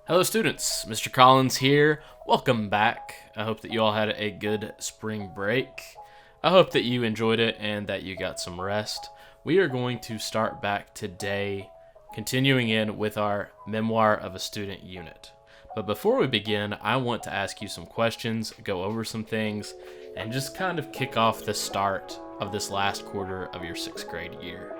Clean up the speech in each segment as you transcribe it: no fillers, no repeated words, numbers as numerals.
Hello students, Mr. Collins here. Welcome back. I hope that you all had a good spring break. I hope that you enjoyed it and that you got some rest. We are going to start back today, continuing in with our Memoir of a Student unit. But before we begin, I want to ask you some questions, go over some things, and just kind of kick off the start of this last quarter of your 6th grade year.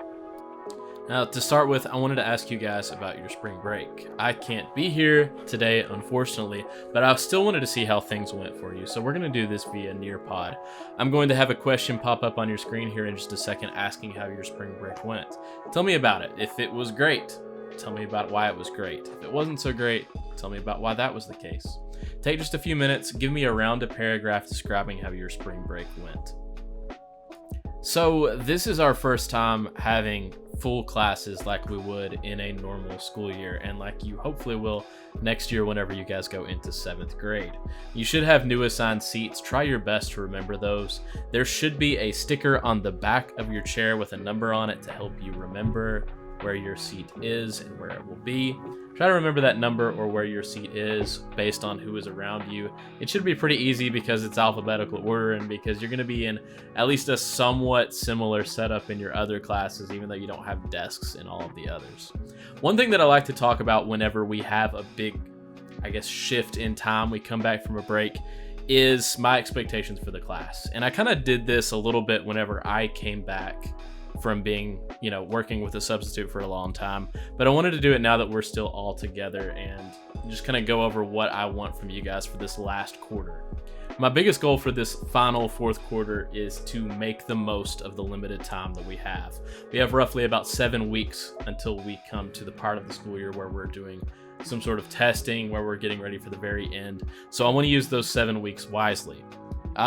Now, to start with, I wanted to ask you guys about your spring break. I can't be here today, unfortunately, but I still wanted to see how things went for you, so we're going to do this via Nearpod. I'm going to have a question pop up on your screen here in just a second asking how your spring break went. Tell me about it. If it was great, tell me about why it was great. If it wasn't so great, tell me about why that was the case. Take just a few minutes, give me around a paragraph describing how your spring break went. So this is our first time having full classes like we would in a normal school year, and like you hopefully will next year whenever you guys go into 7th grade. You should have new assigned seats. Try your best to remember those. There should be a sticker on the back of your chair with a number on it to help you remember where your seat is and where it will be. Try to remember that number or where your seat is based on who is around you. It should be pretty easy because it's alphabetical order and because you're going to be in at least a somewhat similar setup in your other classes, even though you don't have desks in all of the others. One thing that I like to talk about whenever we have a big, shift in time, we come back from a break, is my expectations for the class. And I kind of did this a little bit whenever I came back from being, working with a substitute for a long time. But I wanted to do it now that we're still all together and just kind of go over what I want from you guys for this last quarter. My biggest goal for this final 4th quarter is to make the most of the limited time that we have. We have roughly about 7 weeks until we come to the part of the school year where we're doing some sort of testing, where we're getting ready for the very end. So I want to use those 7 weeks wisely.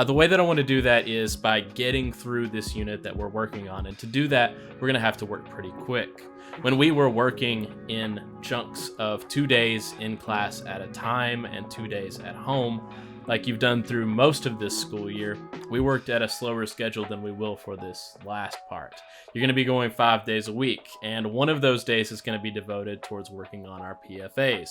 The way that I want to do that is by getting through this unit that we're working on. And to do that, we're going to have to work pretty quick. When we were working in chunks of 2 days in class at a time and 2 days at home, like you've done through most of this school year, we worked at a slower schedule than we will for this last part. You're going to be going 5 days a week, and one of those days is going to be devoted towards working on our PFAs.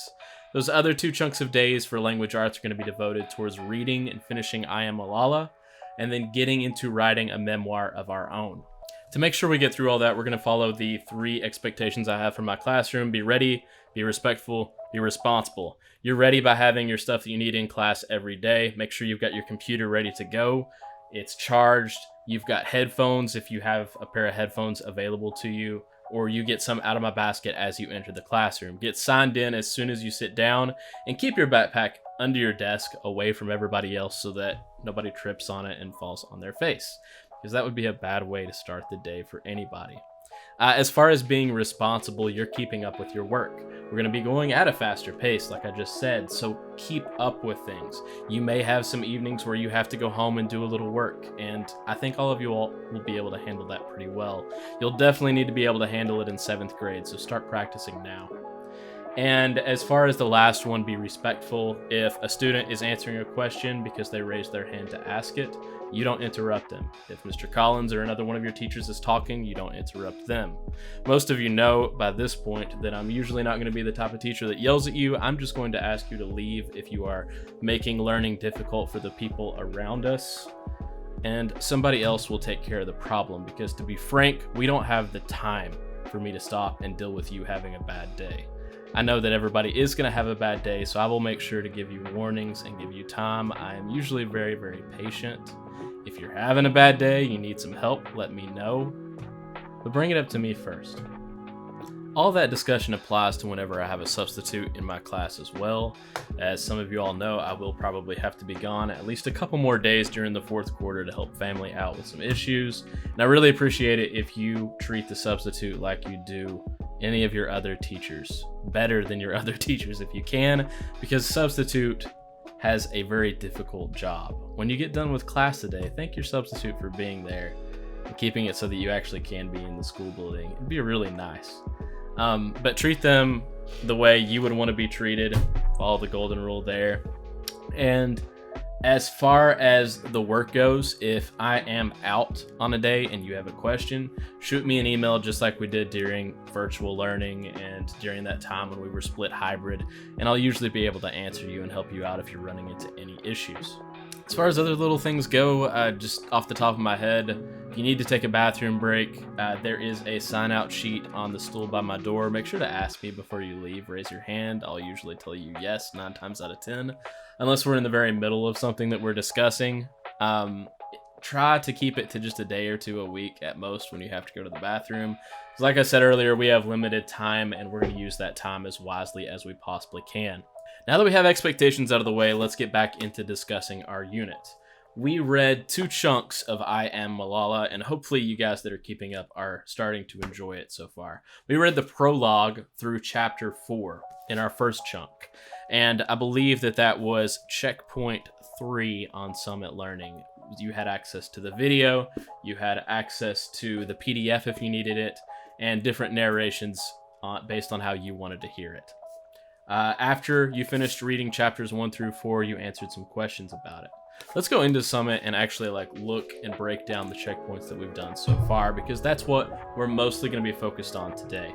Those other 2 chunks of days for language arts are going to be devoted towards reading and finishing I Am Malala, and then getting into writing a memoir of our own. To make sure we get through all that, we're going to follow the 3 expectations I have for my classroom. Be ready, be respectful, be responsible. You're ready by having your stuff that you need in class every day. Make sure you've got your computer ready to go. It's charged. You've got headphones if you have a pair of headphones available to you, or you get some out of my basket as you enter the classroom. Get signed in as soon as you sit down, and keep your backpack under your desk away from everybody else so that nobody trips on it and falls on their face, because that would be a bad way to start the day for anybody. As far as being responsible, you're keeping up with your work. We're going to be going at a faster pace, like I just said, so keep up with things. You may have some evenings where you have to go home and do a little work, and I think all of you all will be able to handle that pretty well. You'll definitely need to be able to handle it in 7th grade, so start practicing now. And as far as the last one, be respectful. If a student is answering a question because they raised their hand to ask it, you don't interrupt them. If Mr. Collins or another one of your teachers is talking, you don't interrupt them. Most of you know by this point that I'm usually not going to be the type of teacher that yells at you. I'm just going to ask you to leave if you are making learning difficult for the people around us, and somebody else will take care of the problem, because to be frank, we don't have the time for me to stop and deal with you having a bad day. I know that everybody is going to have a bad day, so I will make sure to give you warnings and give you time. I am usually very, very patient. If you're having a bad day, you need some help, let me know. But bring it up to me first. All that discussion applies to whenever I have a substitute in my class as well. As some of you all know, I will probably have to be gone at least a couple more days during the 4th quarter to help family out with some issues. And I really appreciate it if you treat the substitute like you do any of your other teachers, better than your other teachers if you can, because substitute has a very difficult job. When you get done with class today, thank your substitute for being there and keeping it so that you actually can be in the school building. It'd be really nice. But treat them the way you would want to be treated. Follow the golden rule there. And As far as the work goes, if I am out on a day and you have a question, shoot me an email just like we did during virtual learning and during that time when we were split hybrid, and I'll usually be able to answer you and help you out if you're running into any issues. As far as other little things go, just off the top of my head, if you need to take a bathroom break, there is a sign-out sheet on the stool by my door. Make sure to ask me before you leave. Raise your hand. I'll usually tell you yes 9 times out of 10. Unless we're in the very middle of something that we're discussing. Try to keep it to just a day or two a week at most when you have to go to the bathroom. Like I said earlier, we have limited time and we're going to use that time as wisely as we possibly can. Now that we have expectations out of the way, let's get back into discussing our unit. We read 2 chunks of I Am Malala, and hopefully you guys that are keeping up are starting to enjoy it so far. We read the prologue through chapter 4 in our first chunk, and I believe that was checkpoint 3 on Summit Learning. You had access to the video, you had access to the PDF if you needed it, and different narrations based on how you wanted to hear it. After you finished reading chapters 1 through 4, you answered some questions about it. Let's go into Summit and actually look and break down the checkpoints that we've done so far, because that's what we're mostly going to be focused on today.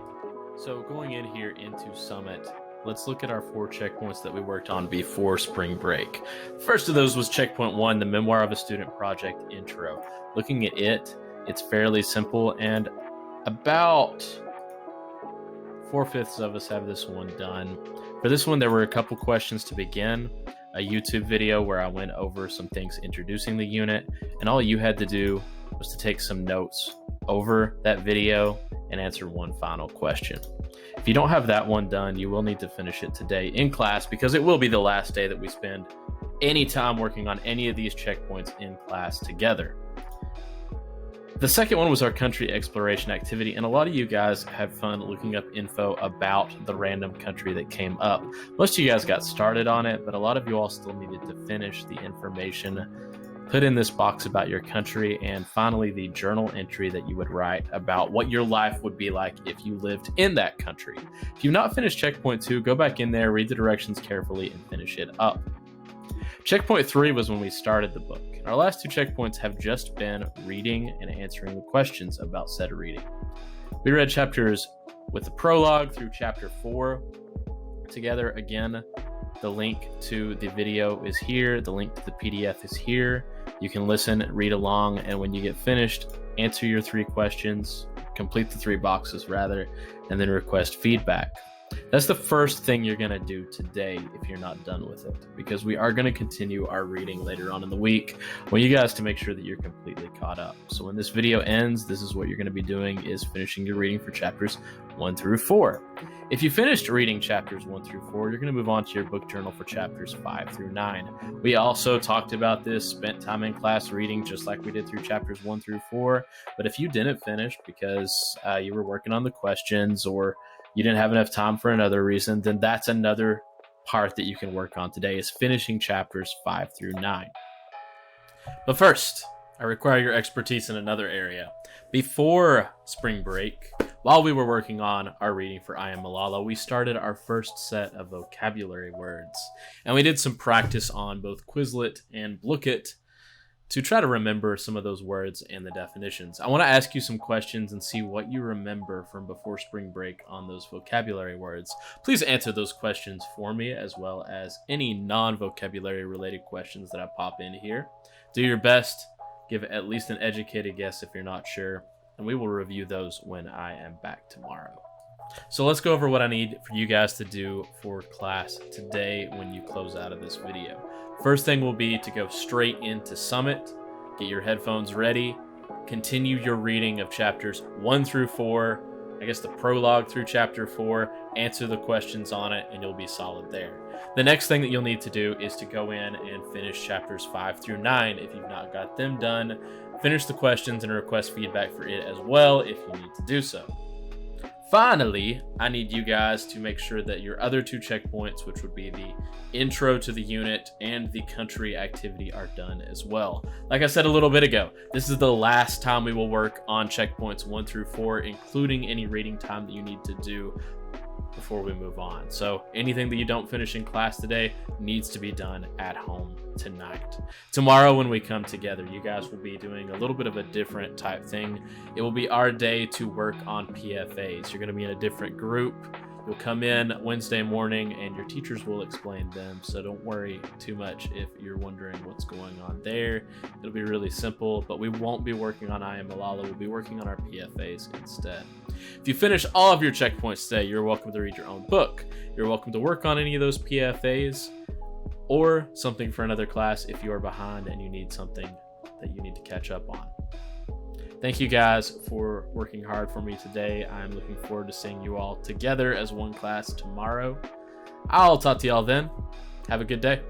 So going in here into Summit, let's look at our 4 checkpoints that we worked on before spring break. First of those was checkpoint 1, the Memoir of a Student Project intro. Looking at it, it's fairly simple, and about 4/5 of us have this one done. For this one, there were a couple questions to begin, a YouTube video where I went over some things introducing the unit, and all you had to do was to take some notes over that video and answer one final question. If you don't have that one done, you will need to finish it today in class, because it will be the last day that we spend any time working on any of these checkpoints in class together. The second one was our country exploration activity, and a lot of you guys had fun looking up info about the random country that came up. Most of you guys got started on it, but a lot of you all still needed to finish the information put in this box about your country, and finally the journal entry that you would write about what your life would be like if you lived in that country. If you've not finished checkpoint 2, go back in there, read the directions carefully, and finish it up. Checkpoint 3 was when we started the book. Our last 2 checkpoints have just been reading and answering the questions about said reading. We read chapters with the prologue through chapter 4 together. Again, the link to the video is here. The link to the PDF is here. You can listen, read along, and when you get finished, answer your 3 questions, complete the 3 boxes rather, and then request feedback. That's the first thing you're going to do today if you're not done with it, because we are going to continue our reading later on in the week. I want you guys to make sure that you're completely caught up. So when this video ends, this is what you're going to be doing, is finishing your reading for chapters 1 through 4. If you finished reading chapters 1 through 4, you're going to move on to your book journal for chapters 5 through 9. We also talked about this, spent time in class reading just like we did through chapters 1 through 4. But if you didn't finish because you were working on the questions, or you didn't have enough time for another reason, then that's another part that you can work on today, is finishing chapters 5 through 9. But first, I require your expertise in another area. Before spring break, while we were working on our reading for I Am Malala, we started our first set of vocabulary words. And we did some practice on both Quizlet and Blooket to try to remember some of those words and the definitions. I want to ask you some questions and see what you remember from before spring break on those vocabulary words. Please answer those questions for me, as well as any non-vocabulary related questions that I pop in here. Do your best, give at least an educated guess if you're not sure, and we will review those when I am back tomorrow. So let's go over what I need for you guys to do for class today when you close out of this video. First thing will be to go straight into Summit, get your headphones ready, continue your reading of chapters 1 through 4, I guess the prologue through chapter 4, answer the questions on it, and you'll be solid there. The next thing that you'll need to do is to go in and finish chapters 5 through 9 if you've not got them done. Finish the questions and request feedback for it as well if you need to do so. Finally, I need you guys to make sure that your other 2 checkpoints, which would be the intro to the unit and the country activity, are done as well. Like I said a little bit ago, this is the last time we will work on checkpoints 1 through 4, including any reading time that you need to do before we move on. So anything that you don't finish in class today needs to be done at home tonight. Tomorrow when we come together, you guys will be doing a little bit of a different type thing. It will be our day to work on PFAs. You're going to be in a different group. You'll come in Wednesday morning and your teachers will explain them. So don't worry too much if you're wondering what's going on there. It'll be really simple, but we won't be working on I Am Malala. We'll be working on our PFAs instead. If you finish all of your checkpoints today, you're welcome to read your own book. You're welcome to work on any of those PFAs or something for another class if you are behind and you need something that you need to catch up on. Thank you guys for working hard for me today. I'm looking forward to seeing you all together as one class tomorrow. I'll talk to y'all then. Have a good day.